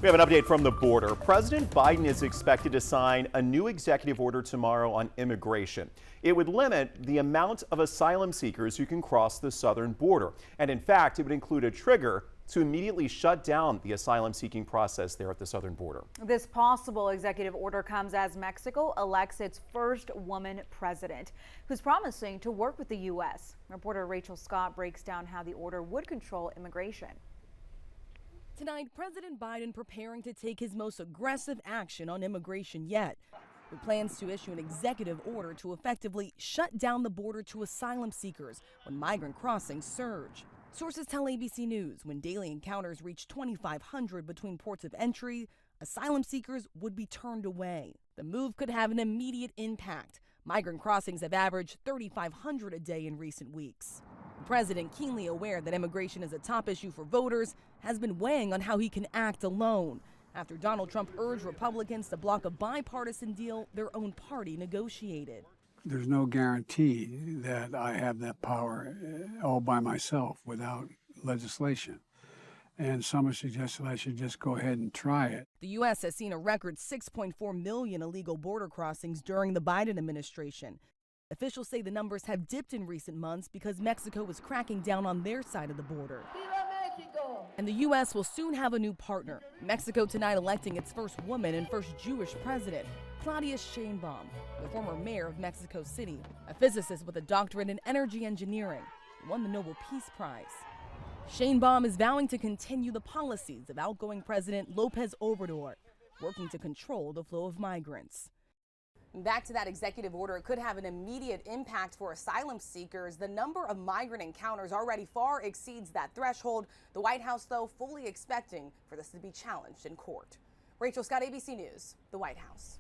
We have an update from the border. President Biden is expected to sign a new executive order tomorrow on immigration. It would limit the amount of asylum seekers who can cross the southern border. And in fact, it would include a trigger to immediately shut down the asylum seeking process there at the southern border. This possible executive order comes as Mexico elects its first woman president, who's promising to work with the U.S. Reporter Rachel Scott breaks down how the order would control immigration. Tonight, President Biden preparing to take his most aggressive action on immigration yet, with plans to issue an executive order to effectively shut down the border to asylum seekers when migrant crossings surge. Sources tell ABC News when daily encounters reach 2,500 between ports of entry, asylum seekers would be turned away. The move could have an immediate impact. Migrant crossings have averaged 3,500 a day in recent weeks. The president, keenly aware that immigration is a top issue for voters, has been weighing on how he can act alone after Donald Trump urged Republicans to block a bipartisan deal their own party negotiated. There's no guarantee that I have that power all by myself without legislation. And someone suggested I should just go ahead and try it. The U.S. has seen a record 6.4 million illegal border crossings during the Biden administration. Officials say the numbers have dipped in recent months because Mexico is cracking down on their side of the border. And the U.S. will soon have a new partner. Mexico tonight electing its first woman and first Jewish president, Claudia Sheinbaum, the former mayor of Mexico City, a physicist with a doctorate in energy engineering, who won the Nobel Peace Prize. Sheinbaum is vowing to continue the policies of outgoing President López Obrador, working to control the flow of migrants. Back to that executive order, it could have an immediate impact for asylum seekers. The number of migrant encounters already far exceeds that threshold. The White House, though, fully expecting for this to be challenged in court. Rachel Scott, ABC News, the White House.